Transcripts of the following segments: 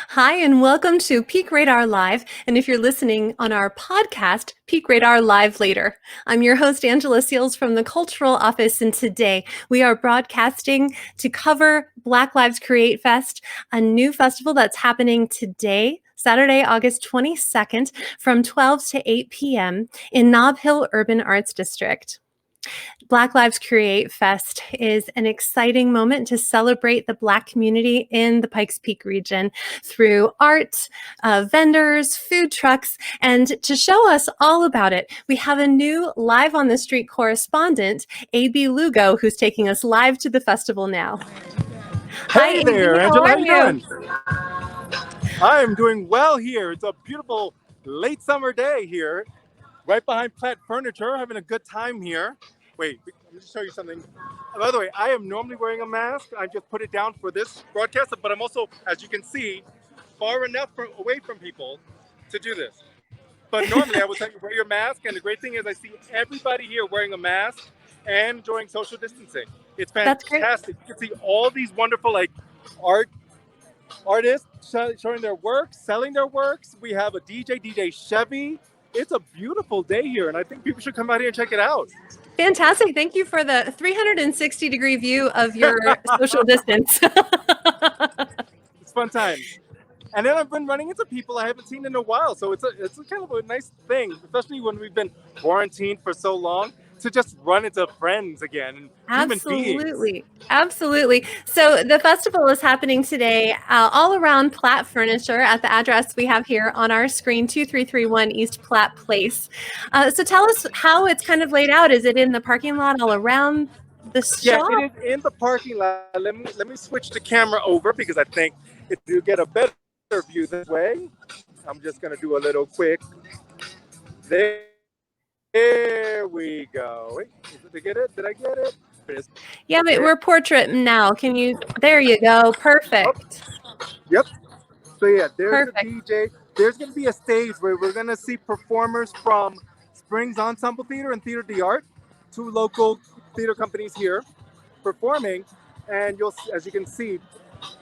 Hi, and welcome to Peak Radar Live. And if you're listening on our podcast, Peak Radar Live Later. I'm your host, Angela Seals from the Cultural Office. And today we are broadcasting to cover Black Lives Create Fest, a new festival that's happening today, Saturday, August 22nd, from 12 to 8 p.m. in Knobhill Urban Arts District. Black Lives Create Fest is an exciting moment to celebrate the Black community in the Pikes Peak region through art, vendors, food trucks, and to show us all about it, we have a new live on the street correspondent, A.B. Lugo, who's taking us live to the festival now. Hey there, Angela, how you doing? You? I am doing well here. It's a beautiful late summer day here, right behind Platt Furniture, having a good time here. Wait, let me just show you something. By the way, I am normally wearing a mask. I just put it down for this broadcast, but I'm also, as you can see, far enough away from people to do this. But normally I would tell you wear your mask, and the great thing is I see everybody here wearing a mask and enjoying social distancing. It's fantastic. You can see all these wonderful artists showing their work, selling their works. We have a DJ Chevy. It's a beautiful day here, and I think people should come out here and check it out. Fantastic. Thank you for the 360-degree view of your social distance. It's fun times. And then I've been running into people I haven't seen in a while. So it's a kind of a nice thing, especially when we've been quarantined for so long, to just run into friends again and Absolutely. Absolutely. So the festival is happening today all around Platt Furniture at the address we have here on our screen, 2331 East Platt Place. So tell us how it's kind of laid out. Is it in the parking lot all around the shop? Yeah, it is in the parking lot. Let me switch the camera over because I think if you get a better view this way, I'm just going to do a little quick. There we go. Wait, did I get it? Did I get it? It is. Yeah, but we're portrait now. There you go. Perfect. Oh, yep. So yeah, there's Perfect. a DJ. There's going to be a stage where we're going to see performers from Springs Ensemble Theater and Theater de Art, two local theater companies here performing. And as you can see,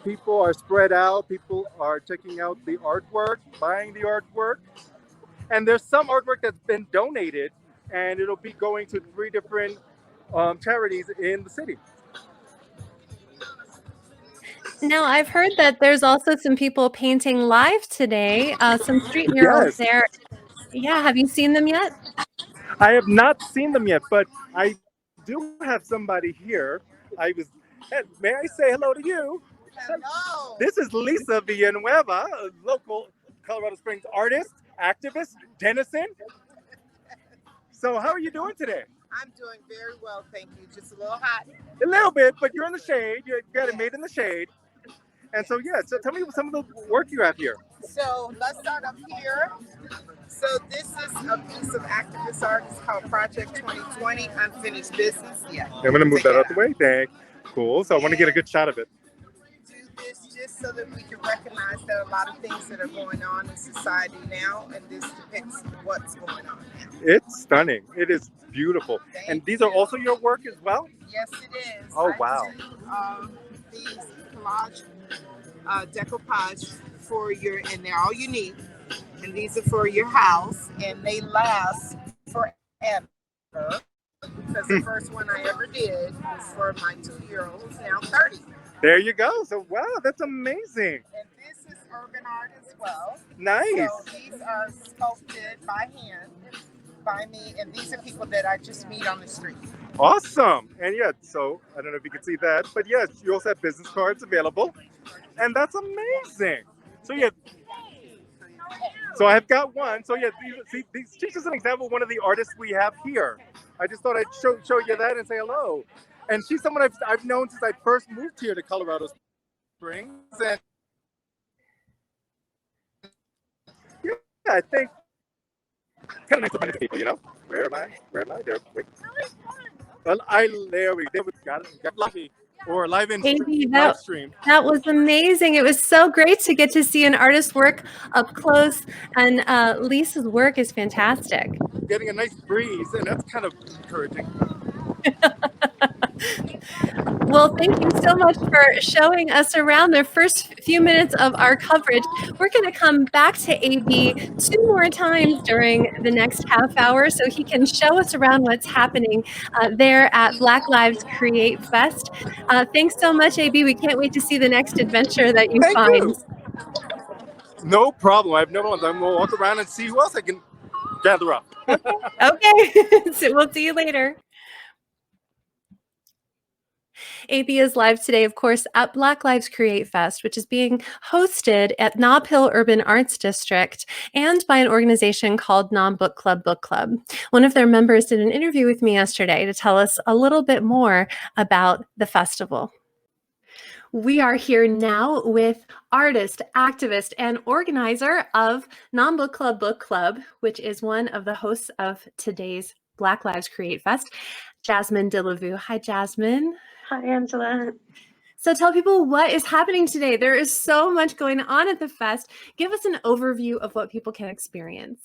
people are spread out. People are checking out the artwork, buying the artwork. And there's some artwork that's been donated, and it'll be going to 3 different charities in the city. Now, I've heard that there's also some people painting live today, some street murals there. Yeah, have you seen them yet? I have not seen them yet, but I do have somebody here. May I say hello to you? Hello. This is Lisa Villanueva, a local Colorado Springs artist, activist, denizen. So how are you doing today? I'm doing very well, thank you. Just a little hot. A little bit, but you're in the shade. You got it made in the shade. And so, yeah, so tell me some of the work you have here. So let's start up here. So this is a piece of activist art. It's called Project 2020, Unfinished Business. Yeah. I'm going to move that out the way. Thanks. Cool. So I want to get a good shot of it. Do this just so that we can recognize that a lot of things that are going on in society now, and this depicts what's going on now. It's stunning. It is beautiful. And these are also your work as well? Yes, it is. Oh, wow. These collage decoupage for and they're all unique. And these are for your house, and they last forever. Because the first one I ever did was for my 2-year-old who's now 30. There you go. So, wow, that's amazing. And this is urban art as well. Nice. So these are sculpted by hand by me, and these are people that I just meet on the street. Awesome. And yeah, so I don't know if you can see that, but yes, you also have business cards available. And that's amazing. So yeah. So I've got one. So yeah, these just an example of one of the artists we have here. I just thought I'd show you that and say hello. And she's someone I've known since I first moved here to Colorado Springs. And yeah, I think kind of nice to run into people, you know. Where am I? There. Wait. Well, there we got lucky. Or live stream. That was amazing. It was so great to get to see an artist's work up close, and Lisa's work is fantastic. Getting a nice breeze, and that's kind of encouraging. Well, thank you so much for showing us around the first few minutes of our coverage. We're going to come back to AB 2 more times during the next half hour so he can show us around what's happening there at Black Lives Create Fest. Thanks so much, AB. We can't wait to see the next adventure that you Thank find. you. No problem. I have no problem. I'm going to walk around and see who else I can gather up. Okay. So we'll see you later. AB is live today, of course, at Black Lives Create Fest, which is being hosted at Knobhill Urban Arts District and by an organization called Non-Book Club Book Club. One of their members did an interview with me yesterday to tell us a little bit more about the festival. We are here now with artist, activist, and organizer of Non-Book Club Book Club, which is one of the hosts of today's Black Lives Create Fest, Jasmine Delavue. Hi, Jasmine. Hi, Angela. So tell people what is happening today. There is so much going on at the fest. Give us an overview of what people can experience.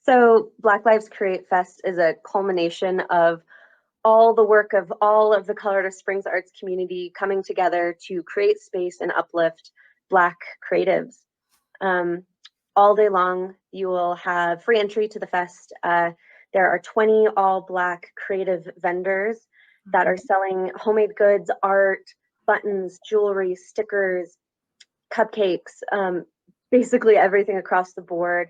So Black Lives Create Fest is a culmination of all the work of all of the Colorado Springs arts community coming together to create space and uplift Black creatives. All day long, you will have free entry to the fest. There are 20 all Black creative vendors that are selling homemade goods, art, buttons, jewelry, stickers, cupcakes, basically everything across the board.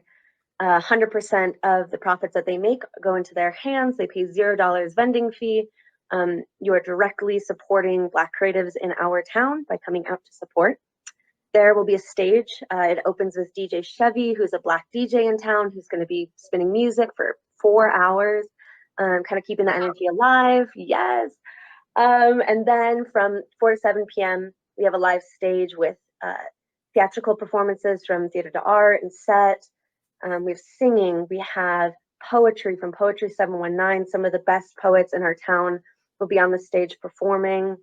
100% of the profits that they make go into their hands. They pay $0 vending fee. You are directly supporting Black creatives in our town by coming out to support. There will be a stage. It opens with DJ Chevy, who's a Black DJ in town, who's going to be spinning music for 4 hours, kind of keeping the energy alive. Yes. And then from 4 to 7 p.m., we have a live stage with theatrical performances from Theater to Art and Set. We have singing. We have poetry from Poetry 719. Some of the best poets in our town will be on the stage performing.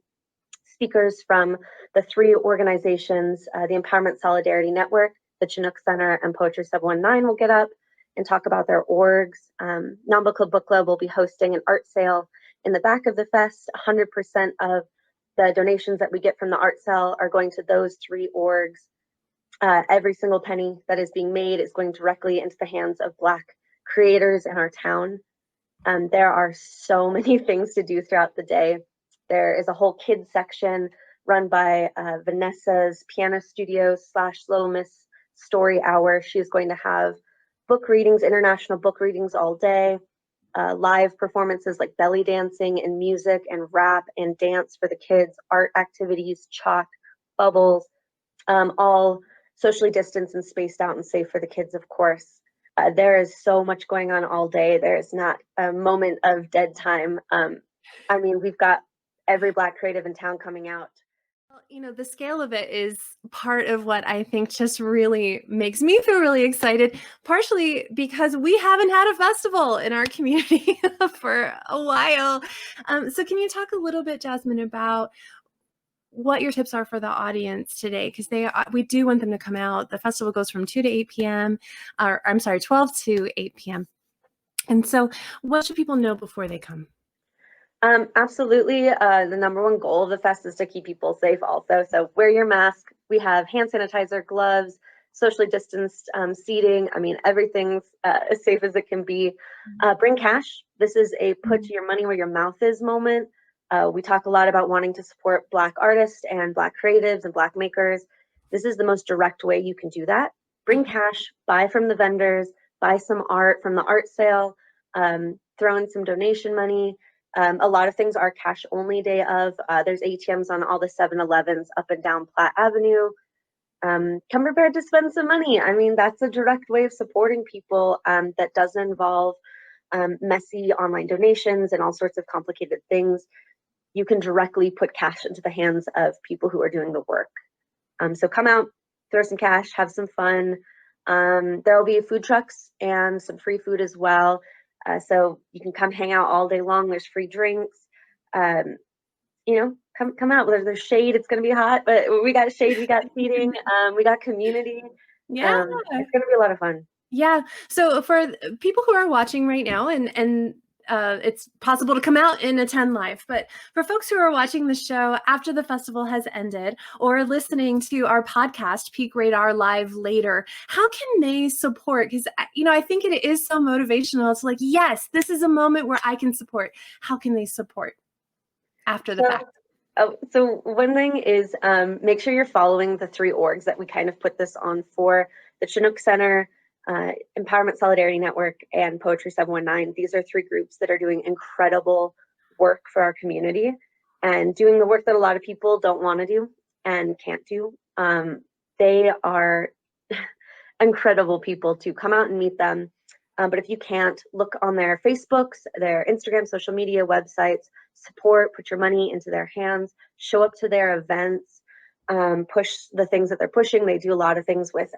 Speakers from the 3 organizations, the Empowerment Solidarity Network, the Chinook Center, and Poetry 719 will get up and talk about their orgs. Non-Book Club Book Club will be hosting an art sale in the back of the fest. 100% of the donations that we get from the art sale are going to those 3 orgs. Every single penny that is being made is going directly into the hands of Black creators in our town. There are so many things to do throughout the day. There is a whole kids section run by Vanessa's piano studio / Little Miss Story Hour. She's going to have book readings, international book readings all day, live performances like belly dancing and music and rap and dance for the kids, art activities, chalk, bubbles, all socially distanced and spaced out and safe for the kids, of course. There is so much going on all day. There is not a moment of dead time. I mean, we've got every Black creative in town coming out. Well, you know, the scale of it is part of what I think just really makes me feel really excited, partially because we haven't had a festival in our community for a while. So can you talk a little bit, Jasmine, about what your tips are for the audience today? Because we do want them to come out. The festival goes from 2 to 8 p.m., or I'm sorry, 12 to 8 p.m. And so what should people know before they come? Absolutely. The number one goal of the fest is to keep people safe also. So wear your mask. We have hand sanitizer, gloves, socially distanced seating. I mean, everything's as safe as it can be. Bring cash. This is a put your money where your mouth is moment. We talk a lot about wanting to support Black artists and Black creatives and Black makers. This is the most direct way you can do that. Bring cash, buy from the vendors, buy some art from the art sale, throw in some donation money. A lot of things are cash only day of. There's ATMs on all the 7-Elevens up and down Platte Avenue. Come prepared to spend some money. I mean, that's a direct way of supporting people that doesn't involve messy online donations and all sorts of complicated things. You can directly put cash into the hands of people who are doing the work. So come out, throw some cash, have some fun. There will be food trucks and some free food as well. So you can come hang out all day long. There's free drinks. You know, come out. There's shade. It's going to be hot, but we got shade. We got seating. We got community. Yeah. It's going to be a lot of fun. Yeah. So for people who are watching right now and it's possible to come out and attend live. But for folks who are watching the show after the festival has ended or listening to our podcast, Peak Radar Live later, how can they support? Because, I think it is so motivational. It's like, yes, this is a moment where I can support. How can they support after the fact? So one thing is make sure you're following the 3 orgs that we kind of put this on for: the Chinook Center, Empowerment Solidarity Network, and Poetry 719. These are 3 groups that are doing incredible work for our community and doing the work that a lot of people don't want to do and can't do. They are incredible people to come out and meet them. But if you can't, look on their Facebooks, their Instagram, social media, websites, support, put your money into their hands, show up to their events, push the things that they're pushing. They do a lot of things with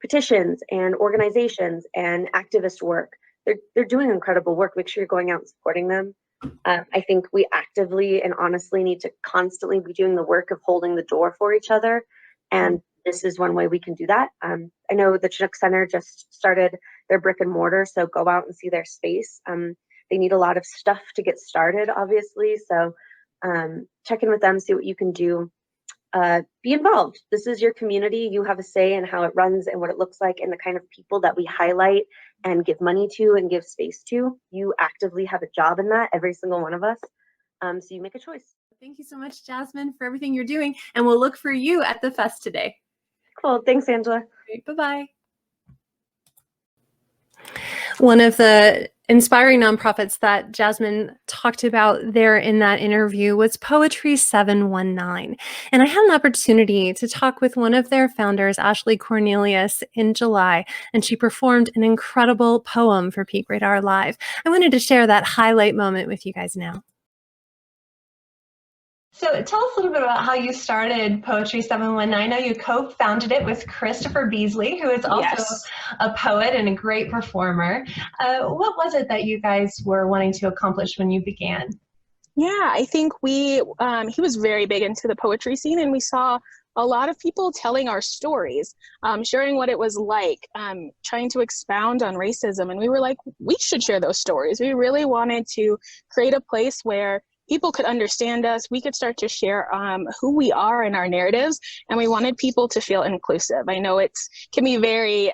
petitions and organizations and activist work. They're doing incredible work. Make sure you're going out and supporting them. I think we actively and honestly need to constantly be doing the work of holding the door for each other. And this is one way we can do that. I know the Chinook Center just started their brick and mortar, so go out and see their space. They need a lot of stuff to get started, obviously. So check in with them, see what you can do. Be involved. This is your community. You have a say in how it runs and what it looks like and the kind of people that we highlight and give money to and give space to. You actively have a job in that, every single one of us. So you make a choice. Thank you so much, Jasmine, for everything you're doing. And we'll look for you at the fest today. Cool. Thanks, Angela. Great. Bye-bye. One of the inspiring nonprofits that Jasmine talked about there in that interview was Poetry 719. And I had an opportunity to talk with one of their founders, Ashley Cornelius, in July, and she performed an incredible poem for Peak Radar Live. I wanted to share that highlight moment with you guys now. So tell us a little bit about how you started Poetry 719. I know you co-founded it with Christopher Beasley, who is also a poet and a great performer. What was it that you guys were wanting to accomplish when you began? Yeah, I think he was very big into the poetry scene, and we saw a lot of people telling our stories, sharing what it was like, trying to expound on racism. And we were like, we should share those stories. We really wanted to create a place where people could understand us. We could start to share who we are and our narratives, and we wanted people to feel inclusive. I know it can be very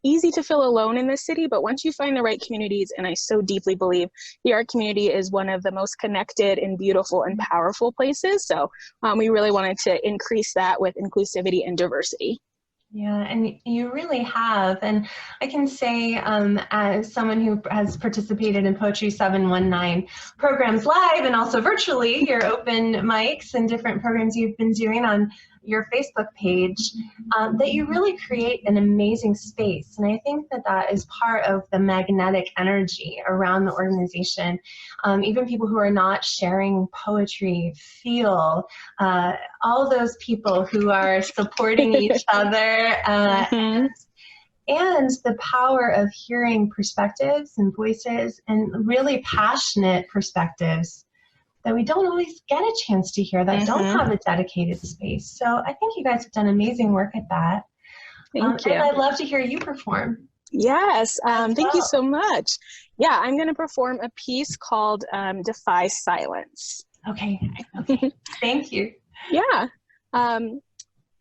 easy to feel alone in this city, but once you find the right communities, and I so deeply believe the art community is one of the most connected and beautiful and powerful places. So we really wanted to increase that with inclusivity and diversity. Yeah, and you really have. And I can say, as someone who has participated in Poetry 719 programs live and also virtually, your open mics and different programs you've been doing on your Facebook page, that you really create an amazing space. And I think that that is part of the magnetic energy around the organization. Even people who are not sharing poetry feel all those people who are supporting each other and the power of hearing perspectives and voices and really passionate perspectives that we don't always get a chance to hear, that don't have a dedicated space. So I think you guys have done amazing work at that. Thank you. And I'd love to hear you perform. Yes, thank you so much. Yeah, I'm going to perform a piece called Defy Silence. Okay. Thank you. Yeah.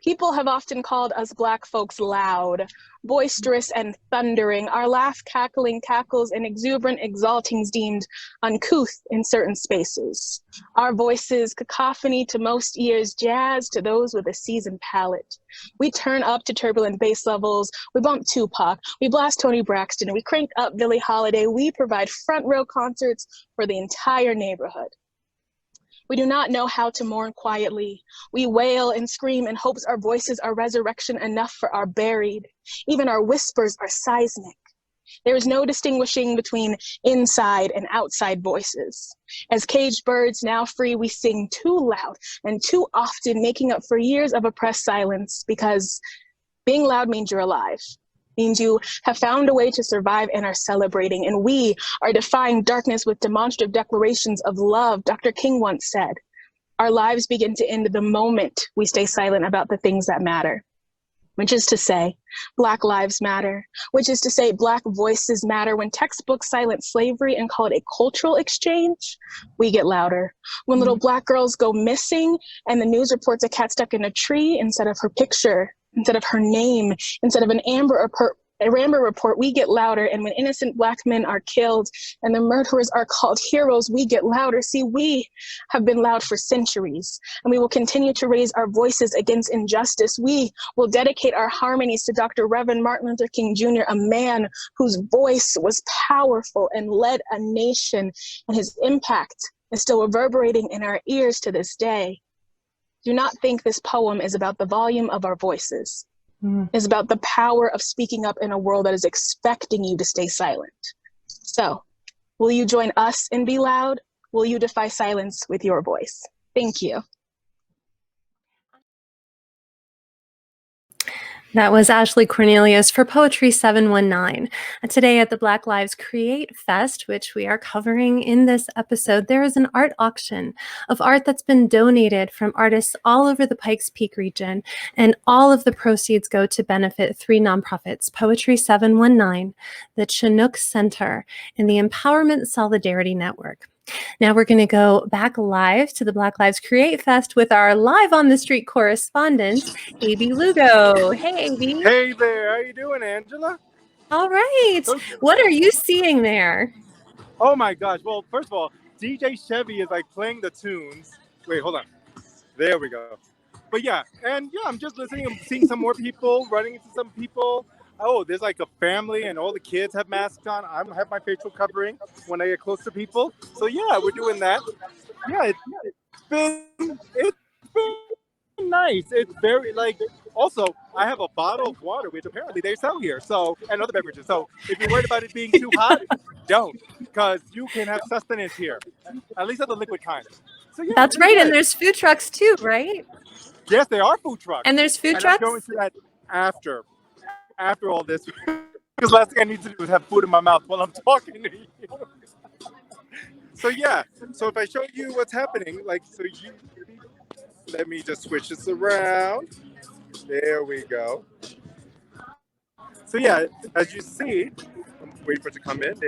People have often called us Black folks loud, boisterous and thundering, our laugh cackling cackles and exuberant exaltings deemed uncouth in certain spaces. Our voices cacophony to most ears, jazz to those with a seasoned palate. We turn up to turbulent bass levels, we bump Tupac, we blast Tony Braxton, we crank up Billie Holiday, we provide front row concerts for the entire neighborhood. We do not know how to mourn quietly. We wail and scream in hopes our voices are resurrection enough for our buried. Even our whispers are seismic. There is no distinguishing between inside and outside voices. As caged birds now free, we sing too loud and too often, making up for years of oppressed silence, because being loud means you're alive. Means you have found a way to survive and are celebrating. And we are defying darkness with demonstrative declarations of love. Dr. King once said, our lives begin to end the moment we stay silent about the things that matter. which is to say, Black Lives Matter, which is to say, Black voices matter. When textbooks silence slavery and call it a cultural exchange, we get louder. When little Black girls go missing and the news reports a cat stuck in a tree, instead of her picture, instead of her name, instead of an Amber report, we get louder. And when innocent Black men are killed and the murderers are called heroes, we get louder. See, we have been loud for centuries, and we will continue to raise our voices against injustice. We will dedicate our harmonies to Dr. Reverend Martin Luther King Jr., a man whose voice was powerful and led a nation, and his impact is still reverberating in our ears to this day. Do not think this poem is about the volume of our voices. Is about the power of speaking up in a world that is expecting you to stay silent. So, will you join us and be loud? Will you defy silence with your voice? Thank you. That was Ashley Cornelius for Poetry 719. Today at the Black Lives Create Fest, which we are covering in this episode, there is an art auction of art that's been donated from artists all over the Pikes Peak region, and all of the proceeds go to benefit three nonprofits: Poetry 719, the Chinook Center, and the Empowerment Solidarity Network. Now we're going to go back live to the Black Lives Create Fest with our live on the street correspondent, A.B. Lugo. Hey, A.B. Hey there, how you doing, Angela? All right. What are you seeing there? Oh my gosh. Well, first of all, DJ Chevy is like playing the tunes. Wait, hold on. There we go. But yeah, and yeah, I'm just listening. I'm seeing some more people, running into some people. Oh, there's like a family and all the kids have masks on. I have my facial covering when I get close to people. So yeah, we're doing that. Yeah, it's been nice. It's very like, also I have a bottle of water, which apparently they sell here. So, and other beverages. So if you're worried about it being too hot, don't, because you can have sustenance here, at least of the liquid kind. So yeah, that's right. And there's food trucks too, right? Yes, there are food trucks. And there's food trucks? I'm going to that after all this, because last thing I need to do is have food in my mouth while I'm talking to you. So yeah, so if I show you what's happening, like, so you, let me just switch this around. There we go. So yeah, as you see, I'm waiting for it to come in.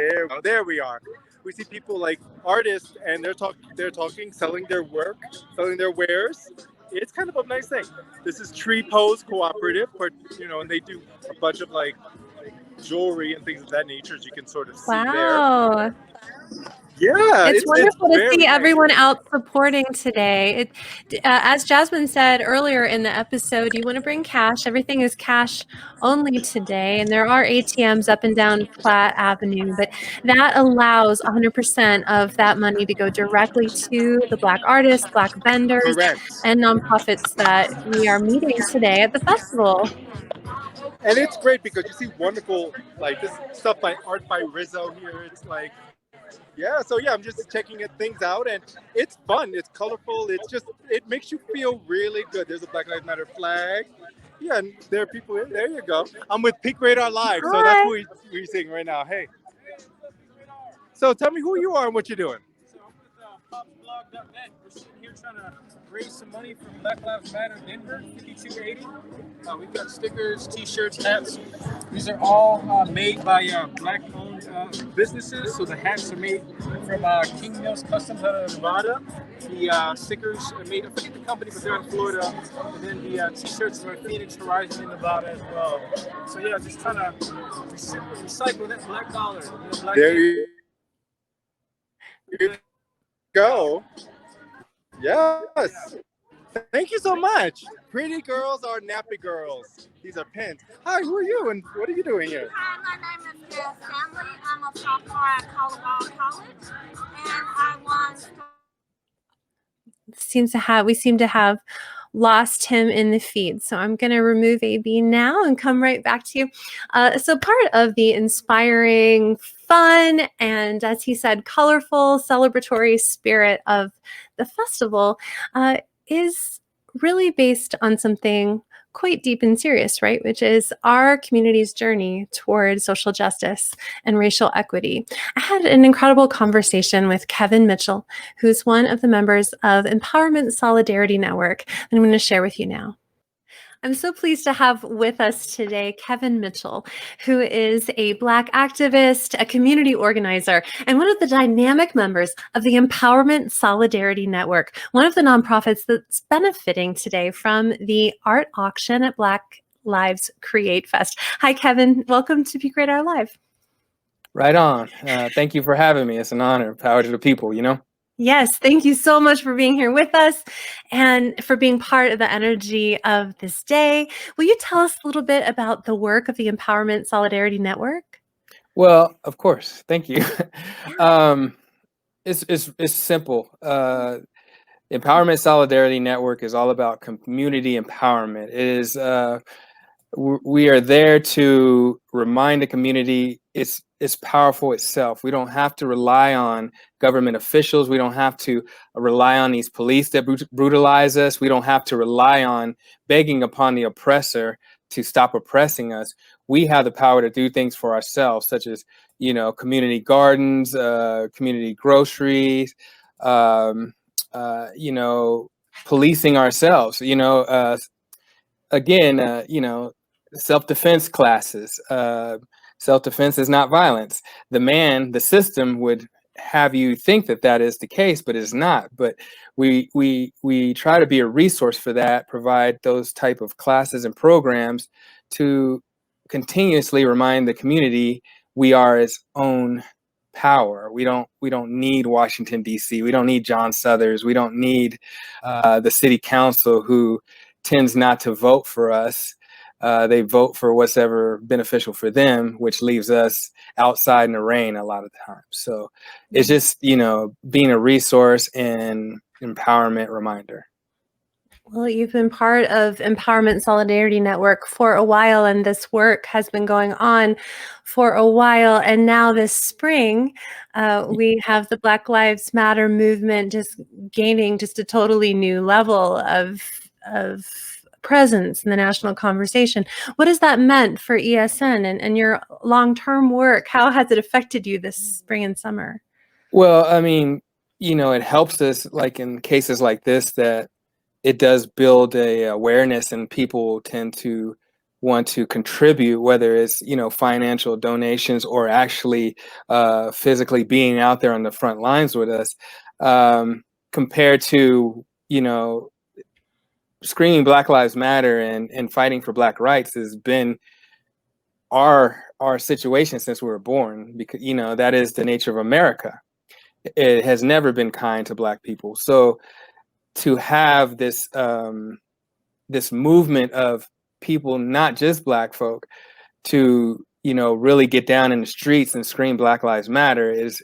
There we are. We see people like artists, and they're talking, selling their work, selling their wares. It's kind of a nice thing. This is Tree Pose Cooperative, but and they do a bunch of like jewelry and things of that nature, as you can sort of see there. Wow. Yeah, it's wonderful to see everyone out supporting today. As Jasmine said earlier in the episode, you want to bring cash. Everything is cash only today, and there are ATMs up and down Platt Avenue, but that allows 100% of that money to go directly to the Black artists, Black vendors, and nonprofits that we are meeting today at the festival. And it's great because you see wonderful, like, this stuff by Art by Rizzo here. It's like, yeah, so yeah, I'm just checking things out, and it's fun. It's colorful. It makes you feel really good. There's a Black Lives Matter flag. Yeah, and there are people in there. You go. I'm with Peak Radar Live, so that's who we're seeing right now. Hey. So tell me who you are and what you're doing. So I'm with popsblog.net. We're sitting here trying to raise some money for Black Lives Matter Denver, 5280. We've got stickers, t-shirts, hats. These are all made by Black-owned businesses. So the hats are made from King Mills Customs out of Nevada. The stickers are made, I forget the company, but they're in Florida. And then the t-shirts are Phoenix Horizon in Nevada as well. So yeah, just trying to recycle that black dollar. There you go. Yes. Thank you so much. Pretty girls are nappy girls. These are pins. Hi, who are you and what are you doing here? Hi, my name is Beth Stanley. I'm a sophomore at Colorado College, and I want. We seem to have lost him in the feed. So I'm going to remove AB now and come right back to you. So part of the inspiring, fun, and as he said, colorful, celebratory spirit of the festival is really based on something quite deep and serious, right? Which is our community's journey toward social justice and racial equity. I had an incredible conversation with Kevin Mitchell, who's one of the members of Empowerment Solidarity Network, and I'm going to share with you now. I'm so pleased to have with us today Kevin Mitchell, who is a Black activist, a community organizer, and one of the dynamic members of the Empowerment Solidarity Network, one of the nonprofits that's benefiting today from the art auction at Black Lives Create Fest. Hi, Kevin. Welcome to Peak Radar Live. Right on. Thank you for having me. It's an honor. Power to the people, you know? Yes, thank you so much for being here with us and for being part of the energy of this day. Will you tell us a little bit about the work of the Empowerment Solidarity Network? Well, of course. Thank you. It's simple. Empowerment Solidarity Network is all about community empowerment. It is we are there to remind the community it's powerful itself. We don't have to rely on government officials. We don't have to rely on these police that brutalize us. We don't have to rely on begging upon the oppressor to stop oppressing us. We have the power to do things for ourselves, such as, you know, community gardens, community groceries, you know, policing ourselves, you know, again, you know, self-defense classes. Self-defense is not violence. The system would have you think that that is the case, but it's not. But we try to be a resource for that, provide those type of classes and programs to continuously remind the community we are its own power. We don't need Washington, D.C. We don't need John Suthers. We don't need the city council, who tends not to vote for us. They vote for what's ever beneficial for them, which leaves us outside in the rain a lot of times. So it's just, you know, being a resource and empowerment reminder. Well, you've been part of Empowerment Solidarity Network for a while, and this work has been going on for a while. And now this spring, we have the Black Lives Matter movement just gaining just a totally new level of presence in the national conversation. What has that meant for ESN and your long-term work? How has it affected you this spring and summer? Well, I mean, you know, it helps us, like in cases like this, that it does build a awareness, and people tend to want to contribute, whether it's, you know, financial donations or actually physically being out there on the front lines with us, compared to, you know, screaming Black Lives Matter and fighting for Black rights has been our situation since we were born, because, you know, that is the nature of America. It has never been kind to Black people. So to have this this movement of people, not just Black folk, to, you know, really get down in the streets and scream Black Lives Matter is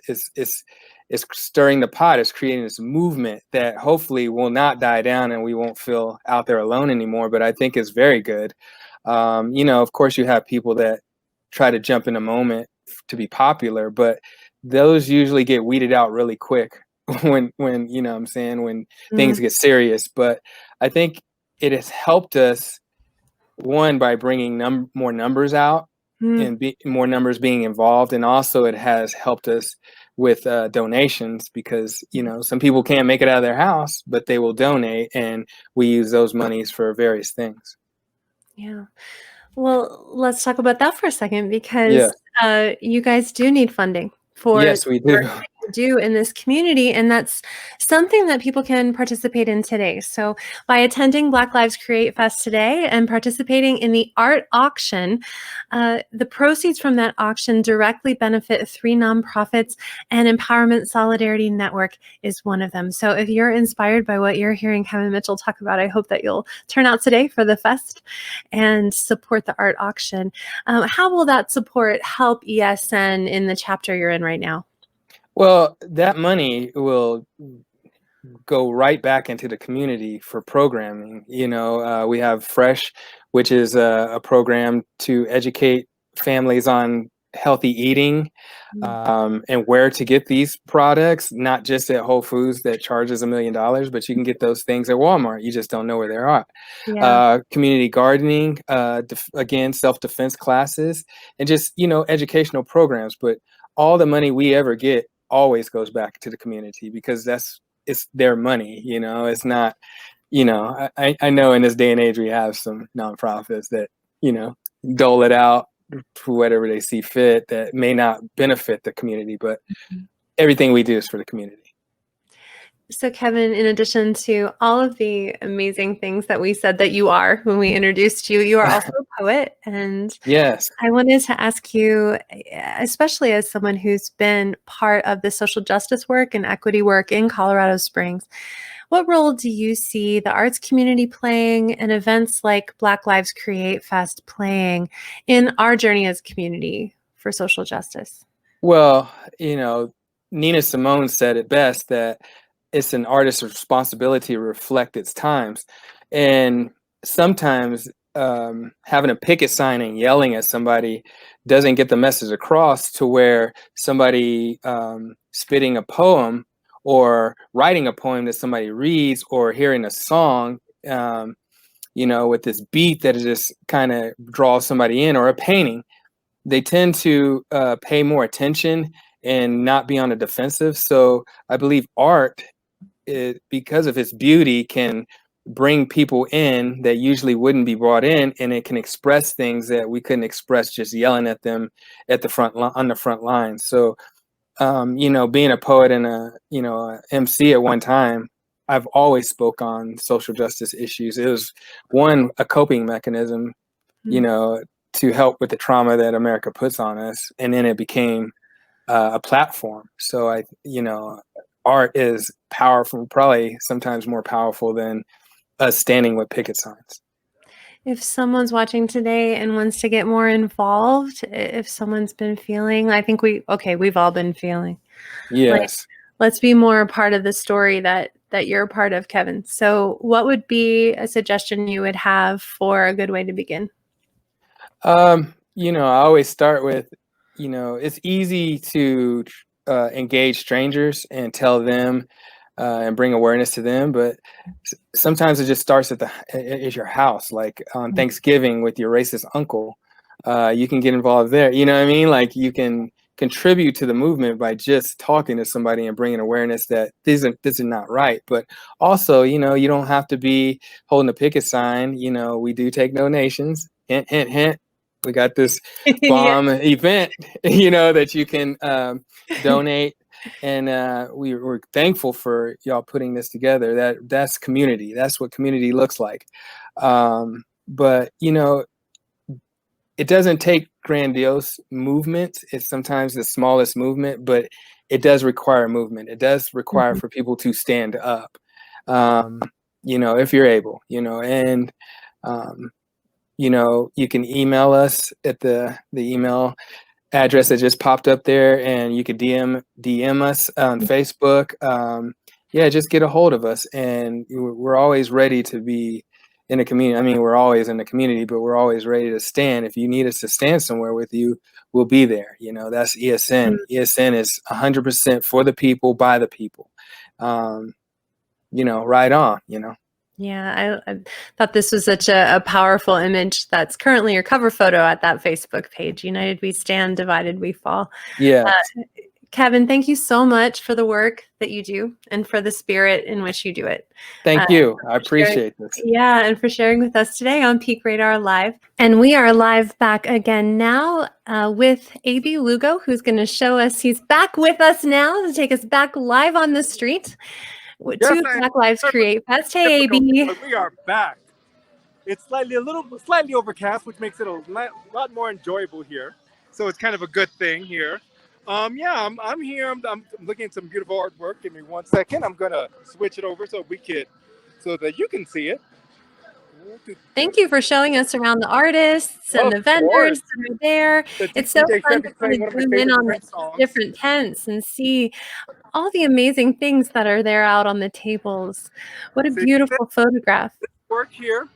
stirring the pot. It's creating this movement that hopefully will not die down and we won't feel out there alone anymore. But I think it's very good. You know, of course, you have people that try to jump in a moment to be popular, but those usually get weeded out really quick when you know what I'm saying, when things get serious. But I think it has helped us, one, by bringing more numbers out and more numbers being involved, and also it has helped us with donations, because, you know, some people can't make it out of their house, but they will donate, and we use those monies for various things. Yeah. Well, let's talk about that for a second, because you guys do need funding for yes, we do. do in this community, and that's something that people can participate in today. So by attending Black Lives Create Fest today and participating in the art auction, the proceeds from that auction directly benefit 3 nonprofits, and Empowerment Solidarity Network is one of them. So if you're inspired by what you're hearing Kevin Mitchell talk about, I hope that you'll turn out today for the fest and support the art auction. How will that support help ESN in the chapter you're in right now? Well, that money will go right back into the community for programming. You know, we have Fresh, which is a program to educate families on healthy eating, and where to get these products, not just at Whole Foods that charges $1 million, but you can get those things at Walmart. You just don't know where they are. Yeah. Community gardening, again, self-defense classes, and just, you know, educational programs. But all the money we ever get always goes back to the community, because it's their money. You know, it's not I know in this day and age we have some nonprofits that, dole it out for whatever they see fit that may not benefit the community, but everything we do is for the community. So, Kevin, in addition to all of the amazing things that we said that you are when we introduced you, you are also a poet. And Yes. I wanted to ask you, especially as someone who's been part of the social justice work and equity work in Colorado Springs, what role do you see the arts community playing and events like Black Lives Create Fest playing in our journey as a community for social justice? Well, Nina Simone said it best that it's an artist's responsibility to reflect its times. And sometimes having a picket sign and yelling at somebody doesn't get the message across to where somebody spitting a poem or writing a poem that somebody reads or hearing a song, with this beat that just kind of draws somebody in, or a painting, they tend to pay more attention and not be on the defensive. So I believe art, because of its beauty, can bring people in that usually wouldn't be brought in, and it can express things that we couldn't express just yelling at them at the on the front line. So, being a poet and a MC at one time, I've always spoke on social justice issues. It was a coping mechanism, to help with the trauma that America puts on us, and then it became a platform. So art is powerful, probably sometimes more powerful than us standing with picket signs. If someone's watching today and wants to get more involved, if someone's been feeling, I think we've all been feeling. Yes. Let's be more a part of the story that you're a part of, Kevin. So what would be a suggestion you would have for a good way to begin? I always start with, it's easy to engage strangers and tell them and bring awareness to them, but sometimes it just starts at your house. Like on Thanksgiving with your racist uncle, you can get involved there. You know what I mean? Like you can contribute to the movement by just talking to somebody and bringing awareness that this is not right. But also, you don't have to be holding a picket sign. We do take donations. Hint, hint, hint. We got this bomb event, that you can donate. And we're thankful for y'all putting this together. That's community. That's what community looks like. But, it doesn't take grandiose movement. It's sometimes the smallest movement, but it does require movement. It does require for people to stand up, if you're able, and, you can email us at the email address that just popped up there, and you could DM us on Facebook. Just get a hold of us, and we're always ready to be in a community. I mean, we're always in the community, but we're always ready to stand. If you need us to stand somewhere with you, we'll be there. That's ESN. ESN is 100% for the people, by the people. Right on, Yeah, I thought this was such a powerful image. That's currently your cover photo at that Facebook page. United we stand, divided we fall. Yeah. Kevin, thank you so much for the work that you do and for the spirit in which you do it. Thank you. I appreciate this. Yeah, and for sharing with us today on Peak Radar Live. And we are live back again now with A.B. Lugo, who's going to show us, he's back with us now to take us back live on the street to Black Lives Create Fest. Hey, A.B. We are back. It's slightly overcast, which makes it a lot more enjoyable here. So it's kind of a good thing here. I'm here. I'm looking at some beautiful artwork. Give me 1 second. I'm gonna switch it over so that you can see it. Thank you for showing us around the artists and the vendors that are there. It's so fun to kind of zoom in on the different tents and see all the amazing things that are there out on the tables. What a beautiful photograph. This work here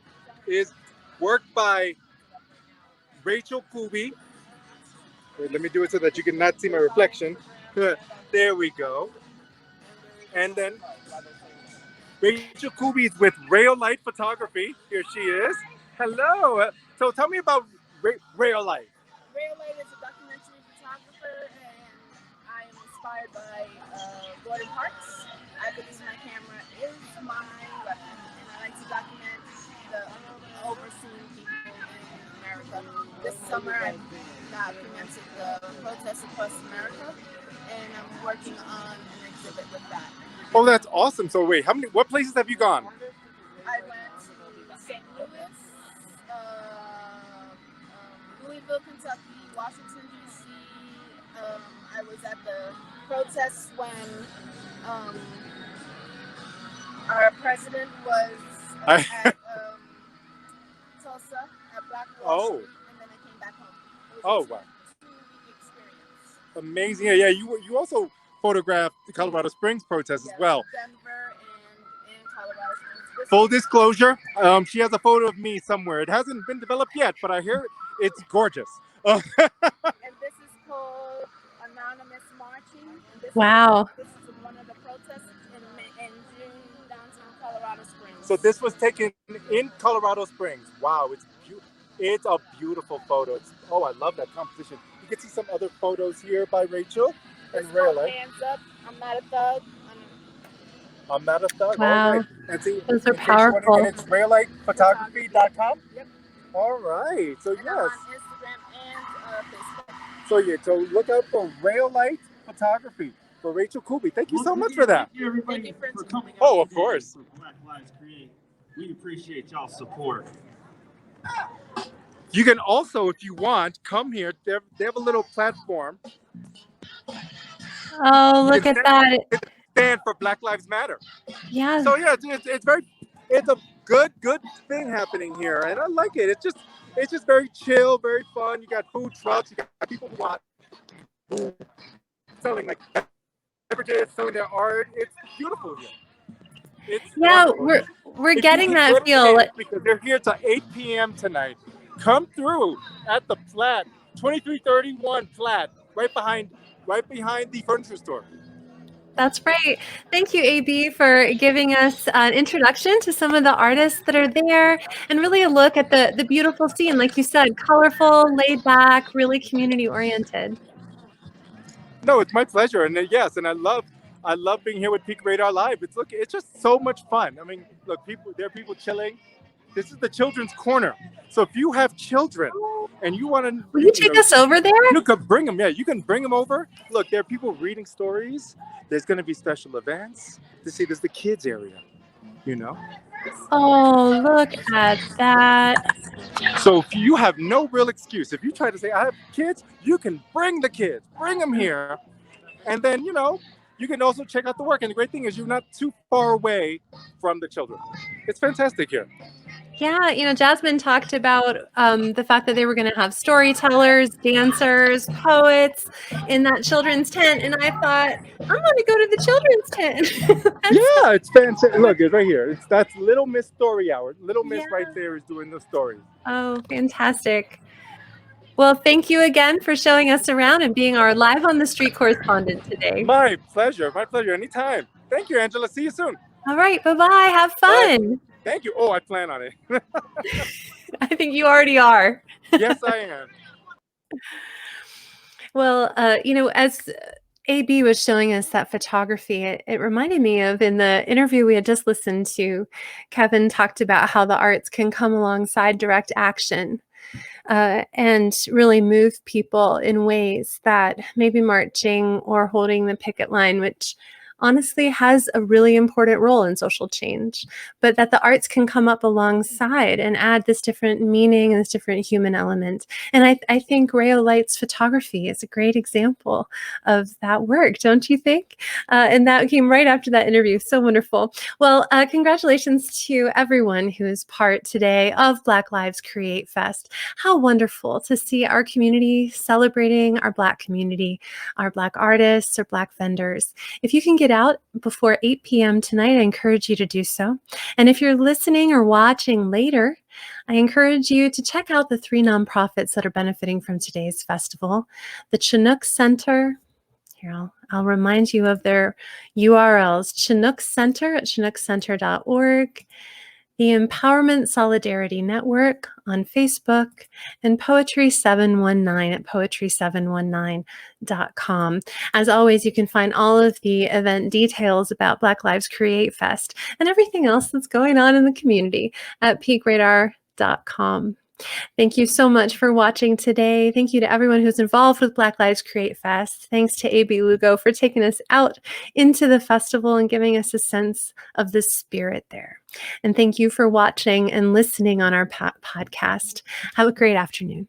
is work by Rachel Cooby. Wait, let me do it so that you can not see my reflection. There we go. And then Rachel Cooby is with Rail Light Photography. Here she is. Hello. So tell me about Rail Light. Rail Light is a documentary photographer, and I am inspired by Gordon Parks. I believe my camera is my weapon, and I summer I documented the protests across America, and I'm working on an exhibit with that. Oh, that's awesome. So wait, what places have you gone? I went to St. Louis, Louisville, Kentucky, Washington, D.C. I was at the protests when our president was at Tulsa at Black Wall Street, and then I came back home. It was Wow. a 2-week experience. Amazing. Yeah, you also photographed the Colorado Springs protest as well. Denver and Colorado Springs. Full disclosure, she has a photo of me somewhere. It hasn't been developed yet, but I hear it's gorgeous. And this is called Anonymous Marching. And this Wow. This is one of the protests in June, downtown Colorado Springs. So this was taken in Colorado Springs. Wow, it's a beautiful photo. I love that composition. You can see some other photos here by Rachel and Rayla. Hands up, I'm not a thug. I'm not a thug. Wow. All right. And see, Those are in case you wanna- powerful. And it's raylightphotography.com? Yep. All right. So And yes. I'm on Instagram and Facebook. So look out for Raylight Photography for Rachel Cooby. Thank you so much for that. Thank you, everybody, for coming out Oh, of today course. for Black Lives Create. We appreciate y'all's support. You can also, if you want, come here. They have a little platform. Oh, look at that. Stand for Black Lives Matter. Yeah. So yeah, it's a good thing happening here, and I like it. It's just very chill, very fun. You got food trucks, you got people who want selling like beverages, selling their art. It's beautiful here. It's wonderful. we're If getting you that can feel. because they're here till 8 p.m. tonight. Come through at the Platt, 2331 Platt, right behind the furniture store. That's right. Thank you, AB, for giving us an introduction to some of the artists that are there and really a look at the beautiful scene. Like you said, colorful, laid back, really community oriented. No, it's my pleasure. And yes, and I love being here with Peak Radar Live. It's just so much fun. I mean, look, there are people chilling. This is the children's corner. So if you have children and you want to, will you take us over there? You can bring them. Yeah, you can bring them over. Look, there are people reading stories. There's going to be special events. There's the kids area, Oh, look at that. So if you have no real excuse, if you try to say, I have kids, you can bring the kids, bring them here. And then, you can also check out the work. And the great thing is you're not too far away from the children. It's fantastic here. Yeah, Jasmine talked about the fact that they were going to have storytellers, dancers, poets in that children's tent. And I thought, I'm going to go to the children's tent. Yeah, it's fantastic. Look, it's right here. That's Little Miss Story Hour. Little Miss right there is doing the story. Oh, fantastic. Well, thank you again for showing us around and being our live on the street correspondent today. My pleasure. My pleasure. Anytime. Thank you, Angela. See you soon. All right. Bye-bye. Have fun. Bye. Thank you. Oh, I plan on it. I think you already are. Yes, I am. Well, as AB was showing us that photography, it reminded me of in the interview we had just listened to, Kevin talked about how the arts can come alongside direct action and really move people in ways that maybe marching or holding the picket line, which honestly has a really important role in social change, but that the arts can come up alongside and add this different meaning and this different human element. And I think Raylight's photography is a great example of that work, don't you think? And that came right after that interview. So wonderful. Well, congratulations to everyone who is part today of Black Lives Create Fest. How wonderful to see our community celebrating our Black community, our Black artists, or Black vendors. If you can get out before 8 p.m. tonight, I encourage you to do so. And if you're listening or watching later, I encourage you to check out the 3 nonprofits that are benefiting from today's festival. The Chinook Center, here I'll remind you of their URLs, Chinook Center at chinookcenter.org, the Empowerment Solidarity Network on Facebook, and Poetry 719 at poetry719.com. As always, you can find all of the event details about Black Lives Create Fest and everything else that's going on in the community at peakradar.com. Thank you so much for watching today. Thank you to everyone who's involved with Black Lives Create Fest. Thanks to AB Lugo for taking us out into the festival and giving us a sense of the spirit there. And thank you for watching and listening on our podcast. Have a great afternoon.